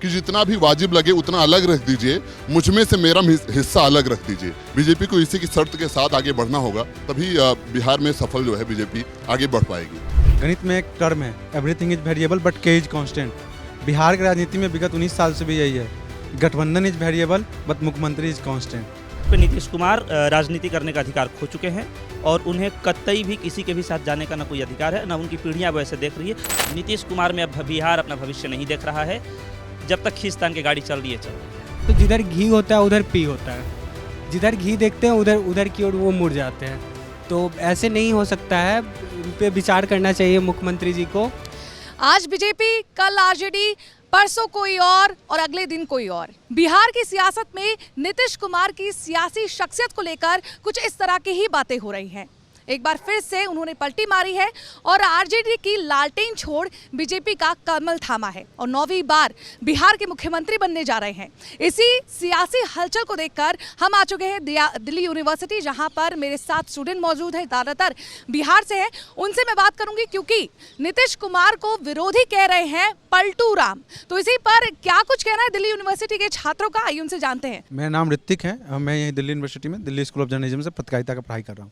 कि जितना भी वाजिब लगे उतना अलग रख दीजिए, मुझ में से मेरा हिस्सा अलग रख दीजिए। बीजेपी को इसी की शर्त के साथ आगे बढ़ना होगा, तभी बिहार में सफल जो है बीजेपी आगे बढ़ पाएगी। गणित में एक टर्म है, एवरीथिंग इज वेरिएबल बट के इज कांस्टेंट। बिहार की राजनीति में विगत 19 साल से भी यही है, गठबंधन इज वेरिएबल बट मुख्यमंत्री इज कांस्टेंट। नीतीश कुमार राजनीति करने का अधिकार खो चुके हैं और उन्हें कतई भी किसी के भी साथ जाने का ना कोई अधिकार है, ना उनकी पीढ़ियां वैसे देख रही है। नीतीश कुमार में अब बिहार अपना भविष्य नहीं देख रहा है। जब तक खींचतान की गाड़ी चल रही है, चल रही है। तो जिधर घी होता है उधर पी होता है, जिधर घी देखते हैं उधर उधर की ओर वो मुड़ जाते हैं। तो ऐसे नहीं हो सकता है, इन पे विचार करना चाहिए मुख्यमंत्री जी को। आज बीजेपी, कल आरजेडी, परसों कोई और अगले दिन कोई और। बिहार की सियासत में नीतीश कुमार की सियासी शख्सियत को लेकर कुछ इस तरह की ही बातें हो रही हैं। एक बार फिर से उन्होंने पलटी मारी है और आरजेडी की लालटेन छोड़ बीजेपी का कमल थामा है और 9वीं बार बिहार के मुख्यमंत्री बनने जा रहे हैं। इसी सियासी हलचल को देखकर हम आ चुके हैं दिल्ली यूनिवर्सिटी, जहां पर मेरे साथ स्टूडेंट मौजूद हैं, ज़्यादातर बिहार से हैं। उनसे मैं बात करूंगी क्योंकि नीतीश कुमार को विरोधी कह रहे हैं पलटू राम। तो इसी पर क्या कुछ कहना है दिल्ली यूनिवर्सिटी के छात्रों का, आइए उनसे जानते हैं। मेरा नाम ऋतिक है, मैं यहीं दिल्ली यूनिवर्सिटी में दिल्ली स्कूल ऑफ जर्नलिज्म से पत्रकारिता का पढ़ाई कर रहा हूँ।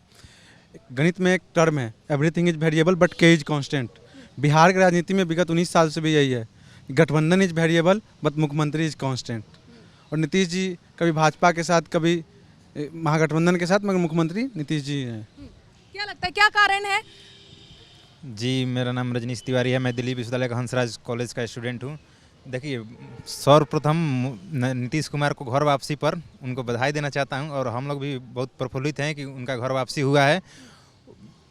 गणित में एक टर्म है, एवरीथिंग इज वेरिएबल बट के इज कांस्टेंट। बिहार की राजनीति में विगत 19 साल से भी यही है, गठबंधन इज वेरिएबल बट मुख्यमंत्री इज कांस्टेंट। और नीतीश जी कभी भाजपा के साथ, कभी महागठबंधन के साथ, मगर मुख्यमंत्री नीतीश जी हैं। क्या लगता है क्या कारण है? जी, मेरा नाम रजनीश तिवारी है, मैं दिल्ली विश्वविद्यालय का हंसराज कॉलेज का स्टूडेंट हूँ। देखिए, सर्वप्रथम नीतीश कुमार को घर वापसी पर उनको बधाई देना चाहता हूं और हम लोग भी बहुत प्रफुल्लित हैं कि उनका घर वापसी हुआ है।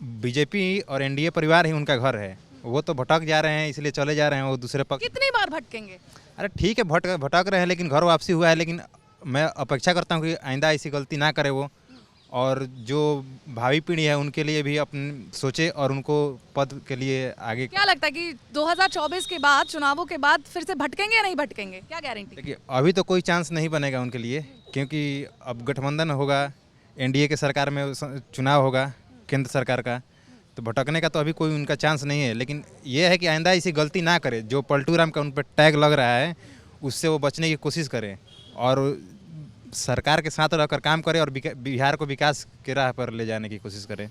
बीजेपी और एनडीए परिवार ही उनका घर है। वो तो भटक जा रहे हैं, इसलिए चले जा रहे हैं वो दूसरे पक्ष। कितनी बार भटकेंगे? अरे ठीक है, भटक रहे हैं, लेकिन घर वापसी हुआ है। लेकिन मैं अपेक्षा करता हूँ कि आइंदा ऐसी गलती ना करे वो, और जो भावी पीढ़ी है उनके लिए भी अपने सोचे और उनको पद के लिए आगे। क्या लगता है कि 2024 के बाद, चुनावों के बाद फिर से भटकेंगे या नहीं भटकेंगे, क्या गारंटी? देखिए, अभी तो कोई चांस नहीं बनेगा उनके लिए, क्योंकि अब गठबंधन होगा, एनडीए के सरकार में चुनाव होगा केंद्र सरकार का, तो भटकने का तो अभी कोई उनका चांस नहीं है। लेकिन ये है कि आइंदा ऐसी गलती ना करे, जो पलटू राम का उन पर टैग लग रहा है उससे वो बचने की कोशिश करें और सरकार के साथ रहकर काम करें और बिहार को विकास के राह पर ले जाने की कोशिश करें।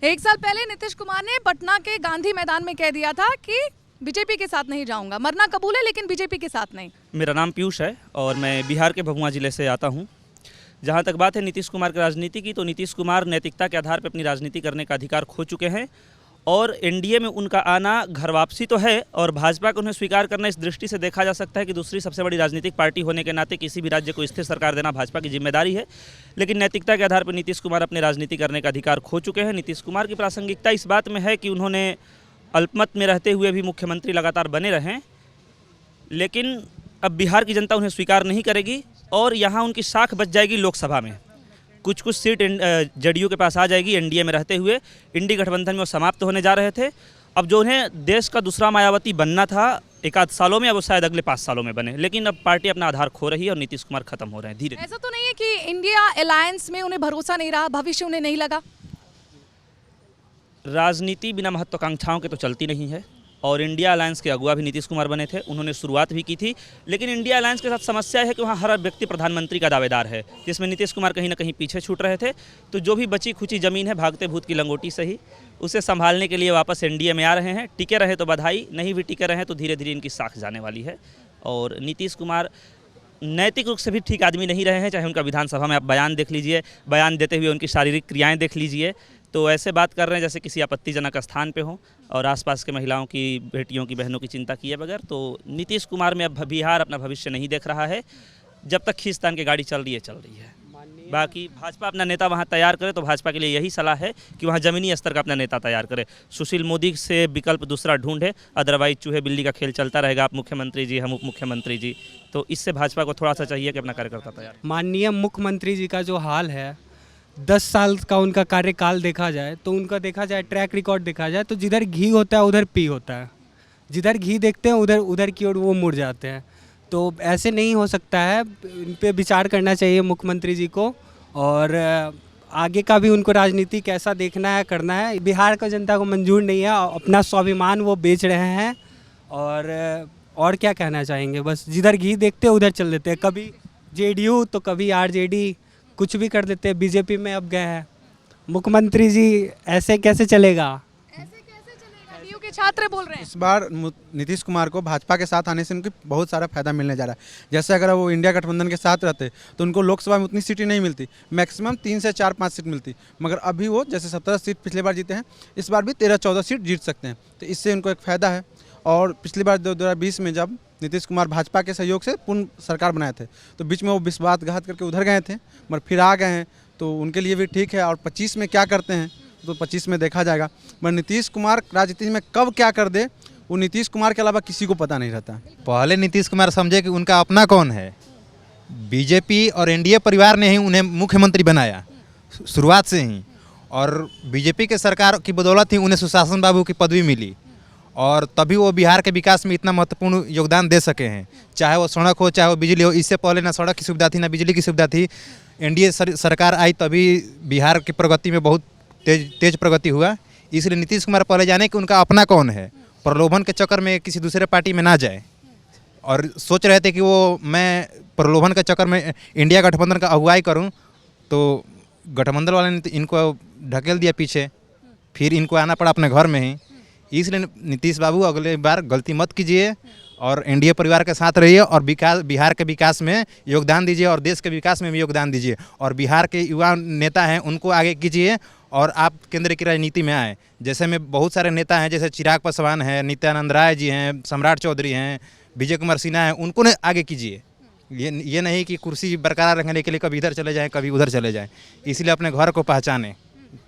एक साल पहले नीतीश कुमार ने पटना के गांधी मैदान में कह दिया था कि बीजेपी के साथ नहीं जाऊंगा, मरना कबूल है लेकिन बीजेपी के साथ नहीं। मेरा नाम पीयूष है और मैं बिहार के भभुआ जिले से आता हूँ। जहाँ तक बात है नीतीश कुमार की राजनीति की, तो नीतीश कुमार नैतिकता के आधार पर अपनी राजनीति करने का अधिकार खो चुके हैं और एनडीए में उनका आना घर वापसी तो है और भाजपा को उन्हें स्वीकार करना इस दृष्टि से देखा जा सकता है कि दूसरी सबसे बड़ी राजनीतिक पार्टी होने के नाते किसी भी राज्य को स्थिर सरकार देना भाजपा की जिम्मेदारी है। लेकिन नैतिकता के आधार पर नीतीश कुमार अपनी राजनीति करने का अधिकार खो चुके हैं। नीतीश कुमार की प्रासंगिकता इस बात में है कि उन्होंने अल्पमत में रहते हुए भी मुख्यमंत्री लगातार बने रहें, लेकिन अब बिहार की जनता उन्हें स्वीकार नहीं करेगी और यहाँ उनकी साख बच जाएगी लोकसभा में। कुछ सीट जेडीयू के पास आ जाएगी एनडीए में रहते हुए। इंडी गठबंधन में वो समाप्त होने जा रहे थे। अब जो उन्हें देश का दूसरा मायावती बनना था एक आध सालों में, अब वो शायद अगले 5 सालों में बने। लेकिन अब पार्टी अपना आधार खो रही है और नीतीश कुमार खत्म हो रहे हैं धीरे। ऐसा तो नहीं है कि इंडिया अलायंस में उन्हें भरोसा नहीं रहा, भविष्य उन्हें नहीं लगा? राजनीति बिना महत्वाकांक्षाओं के तो चलती नहीं है और इंडिया अलायंस के अगुवा भी नीतीश कुमार बने थे, उन्होंने शुरुआत भी की थी। लेकिन इंडिया अलायंस के साथ समस्या है कि वहाँ हर व्यक्ति प्रधानमंत्री का दावेदार है, जिसमें नीतीश कुमार कहीं ना कहीं पीछे छूट रहे थे। तो जो भी बची खुची ज़मीन है भागते भूत की लंगोटी से ही, उसे संभालने के लिए वापस एनडीए में आ रहे हैं। टिके रहे तो बधाई, नहीं भी टिके रहे तो धीरे धीरे इनकी साख जाने वाली है। और नीतीश कुमार नैतिक रूप से भी ठीक आदमी नहीं रहे हैं, चाहे उनका विधानसभा में आप बयान देख लीजिए, बयान देते हुए उनकी शारीरिक क्रियाएँ देख लीजिए, तो ऐसे बात कर रहे हैं जैसे किसी आपत्तिजनक स्थान पे हो और आसपास के महिलाओं की, बेटियों की, बहनों की चिंता किए बगैर। तो नीतीश कुमार में अब बिहार अपना भविष्य नहीं देख रहा है। जब तक खींचतान की गाड़ी चल रही है, चल रही है। बाकी भाजपा अपना नेता वहाँ तैयार करे तो भाजपा के लिए यही सलाह है कि वहाँ ज़मीनी स्तर का अपना नेता तैयार करे। सुशील मोदी से विकल्प दूसरा ढूंढे, अदरवाइज चूहे बिल्ली का खेल चलता रहेगा, आप मुख्यमंत्री जी, हम उप मुख्यमंत्री जी। तो इससे भाजपा को थोड़ा सा चाहिए कि अपना कार्यकर्ता तैयार। माननीय मुख्यमंत्री जी का जो हाल है, 10 साल का उनका कार्यकाल देखा जाए तो उनका देखा जाए ट्रैक रिकॉर्ड देखा जाए तो जिधर घी होता है उधर पी होता है, जिधर घी देखते हैं उधर उधर की ओर वो मुड़ जाते हैं। तो ऐसे नहीं हो सकता है, इन पे विचार करना चाहिए मुख्यमंत्री जी को और आगे का भी उनको राजनीति कैसा देखना है, करना है। बिहार का जनता को मंजूर नहीं है, अपना स्वाभिमान वो बेच रहे हैं और और क्या कहना चाहेंगे, बस जिधर घी देखते हैं उधर चल देते हैं, कभी जेडीयू तो कभी आरजेडी, कुछ भी कर देते हैं। बीजेपी में अब गए हैं मुख्यमंत्री जी, ऐसे कैसे चलेगा? DU के छात्र बोल रहे हैं। इस बार नीतीश कुमार को भाजपा के साथ आने से उनको बहुत सारा फायदा मिलने जा रहा है। जैसे अगर वो इंडिया गठबंधन के साथ रहते तो उनको लोकसभा में उतनी सीटें नहीं मिलती, मैक्सिमम 3 से 4-5 सीट मिलती, मगर अभी वो जैसे 17 सीट पिछले बार जीते हैं, इस बार भी 13-14 सीट जीत सकते हैं। तो इससे उनको एक फ़ायदा है। और पिछली बार 2020 में जब नीतीश कुमार भाजपा के सहयोग से पूर्ण सरकार बनाए थे, तो बीच में वो विश्वासघात करके उधर गए थे, मगर फिर आ गए हैं, तो उनके लिए भी ठीक है। और 25 में क्या करते हैं तो 25 में देखा जाएगा। मगर नीतीश कुमार राजनीति में कब क्या कर दे, वो नीतीश कुमार के अलावा किसी को पता नहीं रहता। पहले नीतीश कुमार समझे कि उनका अपना कौन है। बीजेपी और एनडीए परिवार ने ही उन्हें मुख्यमंत्री बनाया शुरुआत से ही, और बीजेपी के सरकार की बदौलत ही उन्हें सुशासन बाबू की पदवी मिली, और तभी वो बिहार के विकास में इतना महत्वपूर्ण योगदान दे सके हैं। चाहे वो सड़क हो, चाहे वो बिजली हो। इससे पहले ना सड़क की सुविधा थी, ना बिजली की सुविधा थी। एनडीए सरकार आई तभी बिहार की प्रगति में बहुत तेज प्रगति हुआ। इसलिए नीतीश कुमार पहले जाने कि उनका अपना कौन है, प्रलोभन के चक्कर में किसी दूसरे पार्टी में ना जाए। और सोच रहे थे कि वो मैं प्रलोभन के चक्कर में इंडिया गठबंधन का अगुवाई करूं, तो गठबंधन वाले ने इनको ढकेल दिया पीछे, फिर इनको आना पड़ा अपने घर में ही। इसलिए नीतीश बाबू अगले बार गलती मत कीजिए और एनडीए परिवार के साथ रहिए, और बिहार के विकास में योगदान दीजिए, और देश के विकास में भी योगदान दीजिए। और बिहार के युवा नेता हैं उनको आगे कीजिए, और आप केंद्र की राजनीति में आए। जैसे में बहुत सारे नेता हैं, जैसे चिराग पासवान हैं, नित्यानंद राय जी हैं, सम्राट चौधरी हैं, विजय कुमार सिन्हा हैं, उनको ने आगे कीजिए। ये नहीं कि कुर्सी बरकरार रखने के लिए कभी इधर चले जाएं, कभी उधर चले जाएं। इसलिए अपने घर को पहचानें।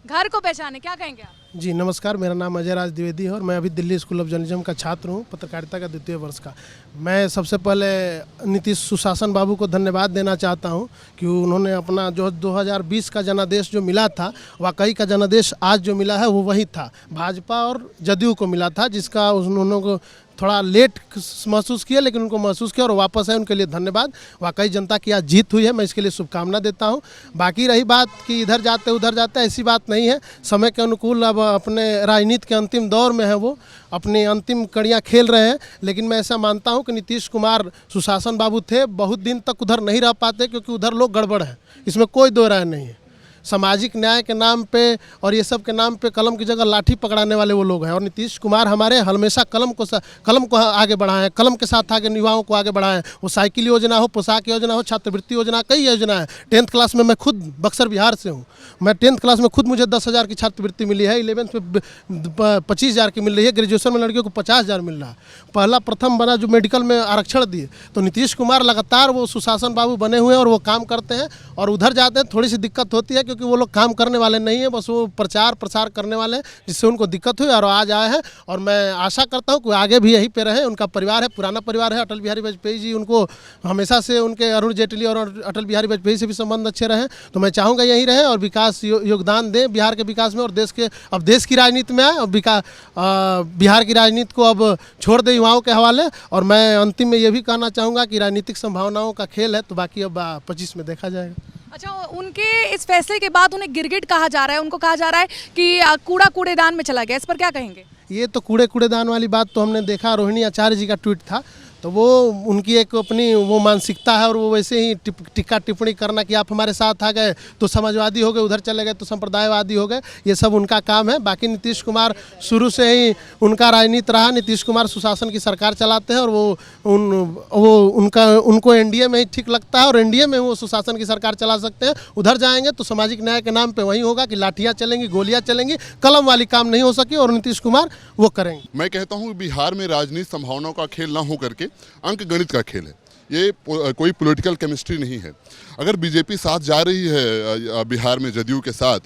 घर को पहचाने, क्या कहेंगे आप? जी नमस्कार, मेरा नाम अजय राज द्विवेदी है और मैं अभी दिल्ली स्कूल ऑफ जर्नलिज्म का छात्र हूँ, पत्रकारिता का 2य वर्ष का। मैं सबसे पहले नीतीश सुशासन बाबू को धन्यवाद देना चाहता हूँ कि उन्होंने अपना जो 2020 का जनादेश जो मिला था, वाकई का जनादेश आज जो मिला है वो वही था, भाजपा और जदयू को मिला था, जिसका उन्होंने को थोड़ा लेट महसूस किया, लेकिन उनको महसूस किया और वापस आए, उनके लिए धन्यवाद। वाकई जनता की आज जीत हुई है, मैं इसके लिए शुभकामना देता हूं। बाकी रही बात कि इधर जाते उधर जाते, ऐसी बात नहीं है। समय के अनुकूल अब अपने राजनीति के अंतिम दौर में है, वो अपनी अंतिम कड़ियां खेल रहे हैं। लेकिन मैं ऐसा मानता हूं कि नीतीश कुमार सुशासन बाबू थे, बहुत दिन तक उधर नहीं रह पाते, क्योंकि उधर लोग गड़बड़ हैं, इसमें कोई दो राय नहीं है। सामाजिक न्याय के नाम पे और ये सब के नाम पे कलम की जगह लाठी पकड़ाने वाले वो लोग हैं। और नीतीश कुमार हमारे हमेशा कलम को आगे बढ़ाएं, कलम के साथ आगे युवाओं को आगे बढ़ाएं। वो साइकिल योजना हो, पोशाक योजना हो, छात्रवृत्ति योजना, कई योजना है। 10th क्लास में मैं खुद बक्सर बिहार से हूँ, मैं 10th क्लास में खुद मुझे 10,000 की छात्रवृत्ति मिली है, 11th में 25,000 की मिल रही है, ग्रेजुएशन में लड़कियों को 50,000 मिल रहा है। पहला प्रथम बना जो मेडिकल में आरक्षण दिए। तो नीतीश कुमार लगातार वो सुशासन बाबू बने हुए हैं और वो काम करते हैं। और उधर जाते हैं थोड़ी सी दिक्कत होती है, क्योंकि वो लोग काम करने वाले नहीं हैं, बस वो प्रचार प्रसार करने वाले हैं, जिससे उनको दिक्कत हुई और आज आए हैं। और मैं आशा करता हूँ कि आगे भी यहीं पे रहे। उनका परिवार है, पुराना परिवार है, अटल बिहारी वाजपेयी जी, उनको हमेशा से उनके अरुण जेटली और अटल बिहारी वाजपेयी से भी संबंध अच्छे रहे। तो मैं चाहूँगा यहीं रहे और विकास योगदान दें बिहार के विकास में, और देश की राजनीति में आए और बिहार की राजनीति को अब छोड़ दें युवाओं के हवाले। और मैं अंतिम में ये भी कहना चाहूँगा कि राजनीतिक संभावनाओं का खेल है, तो बाकी अब 25 में देखा जाएगा। अच्छा, उनके इस फैसले के बाद उन्हें गिरगिट कहा जा रहा है, उनको कहा जा रहा है कि कूड़ा कूड़ेदान में चला गया, इस पर क्या कहेंगे? ये तो कूड़ेदान वाली बात तो हमने देखा, रोहिणी आचार्य जी का ट्वीट था, तो वो उनकी एक अपनी वो मानसिकता है। और वो वैसे ही टिक्का टिप्पणी करना कि आप हमारे साथ आ गए तो समाजवादी हो गए, उधर चले गए तो संप्रदायवादी हो गए, ये सब उनका काम है। बाकी नीतीश कुमार शुरू से ही उनका राजनीति रहा, नीतीश कुमार सुशासन की सरकार चलाते हैं और उनको एनडीए में ही ठीक लगता है, और एनडीए में वो सुशासन की सरकार चला सकते हैं। उधर जाएंगे तो सामाजिक न्याय के नाम पर वही होगा कि लाठियाँ चलेंगी, गोलियाँ चलेंगी, कलम वाली काम नहीं हो सकी, और नीतीश कुमार वो करेंगे। मैं कहता हूँ बिहार में राजनीति संभावनाओं का खेल ना हो करके अंक गणित का खेल है। ये कोई पॉलिटिकल केमिस्ट्री नहीं है। अगर बीजेपी साथ जा रही है बिहार में जदयू के साथ,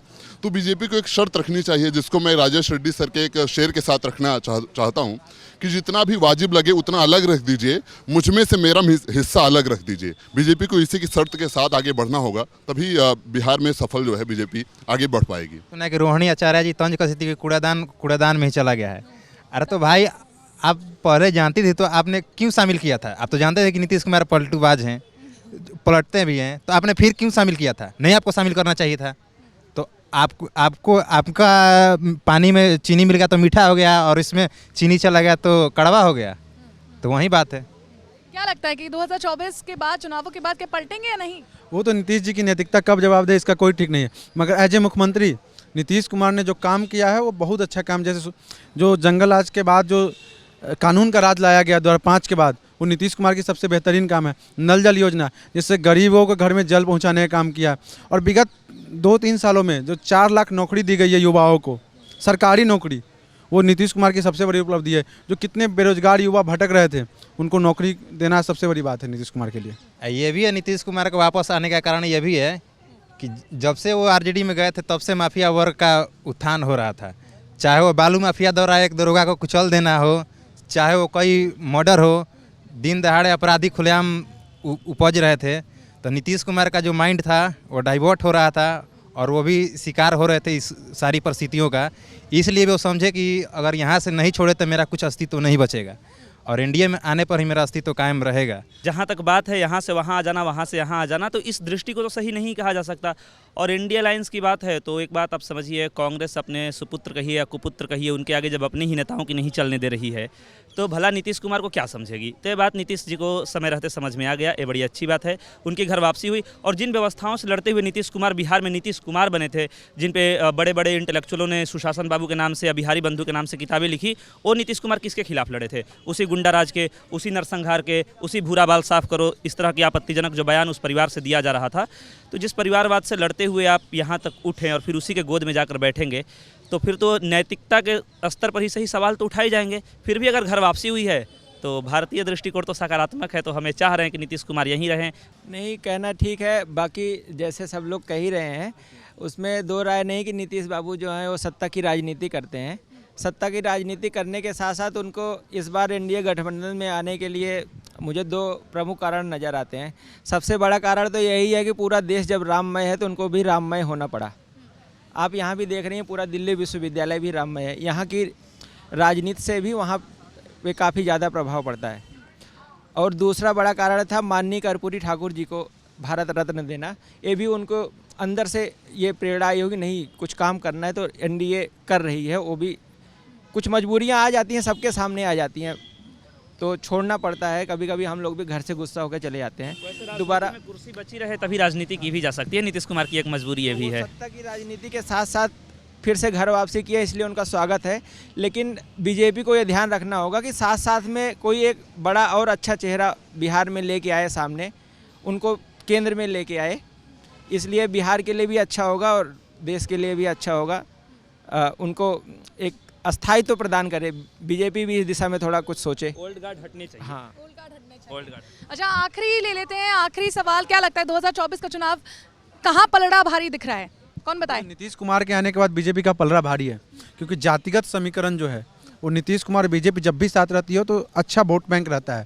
तो बीजेपी को एक शर्त रखनी चाहिए, जिसको मैं राजेश रेड्डी सर के एक शेर के साथ रखना चाहता हूँ कि जितना भी वाजिब लगे उतना अलग रख दीजिए, मुझ में से मेरा हिस्सा अलग रख दीजिए। बीजेपी को इसी की शर्त के साथ आगे बढ़ना होगा, तभी बिहार में सफल जो है बीजेपी आगे बढ़ पाएगी। सुना कि रोहिणी आचार्य जी तंज कसी थी कि कूड़ादान में ही चला गया है। अरे तो भाई, आप पहले जानती थी तो आपने क्यों शामिल किया था? आप तो जानते थे कि नीतीश कुमार पलटूबाज हैं, पलटते भी हैं, तो आपने फिर क्यों शामिल किया था? नहीं, आपको शामिल करना चाहिए था। तो आपका पानी में चीनी मिल गया तो मीठा हो गया, और इसमें चीनी चला गया तो कड़वा हो गया। तो तो वही बात है। क्या लगता है कि 2024 के बाद, चुनावों के बाद, क्या पलटेंगे या नहीं? वो तो नीतीश जी की नैतिकता कब जवाब दे इसका कोई ठीक नहीं है, मगर एज ए मुख्यमंत्री नीतीश कुमार ने जो काम किया है वो बहुत अच्छा काम, जैसे जो जंगल राज के बाद जो कानून का राज लाया गया 2005 के बाद, वो नीतीश कुमार की सबसे बेहतरीन काम है। नल जल योजना जिससे गरीबों को घर में जल पहुंचाने का काम किया, और विगत 2-3 सालों में जो 4 लाख नौकरी दी गई है युवाओं को, सरकारी नौकरी, वो नीतीश कुमार की सबसे बड़ी उपलब्धि है। जो कितने बेरोजगार युवा भटक रहे थे उनको नौकरी देना सबसे बड़ी बात है नीतीश कुमार के लिए। ये भी है, नीतीश कुमार के वापस आने का कारण ये भी है कि जब से वो आरजेडी में गए थे तब से माफिया वर्ग का उत्थान हो रहा था। चाहे वो बालू माफिया द्वारा एक दरोगा को कुचल देना हो, चाहे वो कोई मर्डर हो, दिन दहाड़े अपराधी खुलेआम उपज रहे थे, तो नीतीश कुमार का जो माइंड था वो डाइवर्ट हो रहा था और वो भी शिकार हो रहे थे इस सारी परिस्थितियों का। इसलिए वो समझे कि अगर यहाँ से नहीं छोड़े तो मेरा कुछ अस्तित्व नहीं बचेगा, और एनडीए में आने पर ही मेरा अस्तित्व कायम रहेगा। जहाँ तक बात है यहाँ से वहाँ आ जाना, वहाँ से यहाँ आ जाना, तो इस दृष्टि को तो सही नहीं कहा जा सकता। और इंडिया अलायंस की बात है तो एक बात आप समझिए, कांग्रेस अपने सुपुत्र कहिए या कुपुत्र कहिए, उनके आगे जब अपने ही नेताओं की नहीं चलने दे रही है तो भला नीतीश कुमार को क्या समझेगी। तो ये बात नीतीश जी को समय रहते समझ में आ गया, ये बड़ी अच्छी बात है। उनकी घर वापसी हुई, और जिन व्यवस्थाओं से लड़ते हुए नीतीश कुमार बिहार में नीतीश कुमार बने थे, जिन पे बड़े बड़े इंटेलेक्चुअलों ने सुशासन बाबू के नाम से या बिहारी बंधु के नाम से किताबें लिखी, वो नीतीश कुमार किसके खिलाफ लड़े थे? उसी गुंडा राज के, उसी नरसंहार के, उसी भूरा बाल साफ करो, इस तरह की आपत्तिजनक जो बयान उस परिवार से दिया जा रहा था। तो जिस परिवारवाद से लड़ते हुए आप यहाँ तक उठें और फिर उसी के गोद में जाकर बैठेंगे, तो फिर तो नैतिकता के स्तर पर ही सही सवाल तो उठाए जाएंगे। फिर भी अगर घर वापसी हुई है तो भारतीय दृष्टिकोण तो सकारात्मक है, तो हमें चाह रहे हैं कि नीतीश कुमार यहीं रहें। नहीं, कहना ठीक है, बाकी जैसे सब लोग कह ही रहे हैं उसमें दो राय नहीं कि नीतीश बाबू जो हैं वो सत्ता की राजनीति करते हैं। सत्ता की राजनीति करने के साथ साथ उनको इस बार एनडीए गठबंधन में आने के लिए मुझे 2 प्रमुख कारण नज़र आते हैं। सबसे बड़ा कारण तो यही है कि पूरा देश जब राममय है तो उनको भी राममय होना पड़ा। आप यहाँ भी देख रहे हैं पूरा दिल्ली विश्वविद्यालय भी राममय है, यहाँ की राजनीति से भी वहाँ पे काफ़ी ज़्यादा प्रभाव पड़ता है। और दूसरा बड़ा कारण था माननीय कर्पूरी ठाकुर जी को भारत रत्न देना। ये भी उनको अंदर से ये प्रेरणा आई होगी, नहीं कुछ काम करना है तो एनडीए कर रही है। वो भी कुछ मजबूरियां आ जाती हैं, सबके सामने आ जाती हैं, तो छोड़ना पड़ता है। कभी कभी हम लोग भी घर से गुस्सा होकर चले जाते हैं। दोबारा कुर्सी बची रहे तभी राजनीति की भी जा सकती है, नीतीश कुमार की एक मजबूरी ये भी है। सत्ता की राजनीति के साथ साथ फिर से घर वापसी की है, इसलिए उनका स्वागत है। लेकिन बीजेपी को ये ध्यान रखना होगा कि साथ साथ में कोई एक बड़ा और अच्छा चेहरा बिहार में लेके आए, सामने उनको केंद्र में लेके आए, इसलिए बिहार के लिए भी अच्छा होगा और देश के लिए भी अच्छा होगा। उनको एक अस्थायित्व प्रदान करे। बीजेपी भी इस दिशा में थोड़ा कुछ सोचे। ओल्ड गार्ड हटने चाहिए। हाँ, ओल्ड गार्ड। अच्छा, आखिरी ले लेते हैं, आखिरी सवाल, क्या लगता है 2024 का चुनाव कहाँ पलड़ा भारी दिख रहा है? कौन बताए? नीतीश कुमार के आने के बाद बीजेपी का पलड़ा भारी है, क्योंकि जातिगत समीकरण जो है वो नीतीश कुमार और बीजेपी जब भी साथ रहती हो तो अच्छा वोट बैंक रहता है।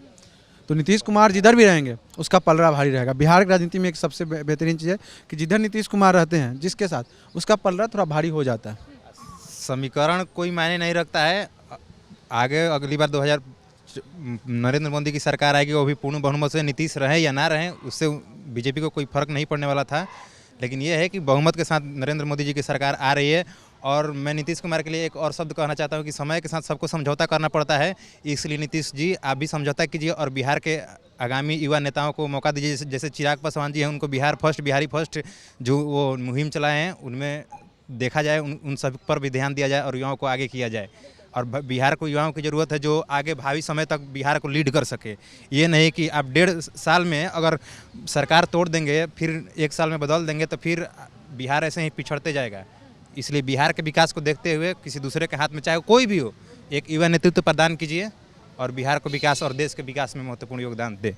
तो नीतीश कुमार जिधर भी रहेंगे उसका पलड़ा भारी रहेगा। बिहार की राजनीति में एक सबसे बेहतरीन चीज़ है कि जिधर नीतीश कुमार रहते हैं जिसके साथ, उसका पलड़ा थोड़ा भारी हो जाता है। समीकरण कोई मायने नहीं रखता है। आगे अगली बार 2000 नरेंद्र मोदी की सरकार आएगी, वो भी पूर्ण बहुमत से नीतीश रहे या ना रहे, उससे बीजेपी को कोई फर्क नहीं पड़ने वाला था। लेकिन ये है कि बहुमत के साथ नरेंद्र मोदी जी की सरकार आ रही है। और मैं नीतीश कुमार के लिए एक और शब्द कहना चाहता हूँ कि समय के साथ सबको समझौता करना पड़ता है। इसलिए नीतीश जी आप भी समझौता कीजिए और बिहार के आगामी युवा नेताओं को मौका दीजिए। जैसे चिराग पासवान जी हैं, उनको बिहार फर्स्ट, बिहारी फर्स्ट जो वो मुहिम चलाए हैं, उनमें देखा जाए, उन सब पर भी ध्यान दिया जाए और युवाओं को आगे किया जाए। और बिहार को युवाओं की ज़रूरत है जो आगे भावी समय तक बिहार को लीड कर सके। ये नहीं कि आप 1.5 साल में अगर सरकार तोड़ देंगे फिर 1 साल में बदल देंगे तो फिर बिहार ऐसे ही पिछड़ते जाएगा। इसलिए बिहार के विकास को देखते हुए किसी दूसरे के हाथ में चाहे कोई भी हो, एक युवा नेतृत्व प्रदान कीजिए और बिहार को विकास और देश के विकास में महत्वपूर्ण योगदान दे।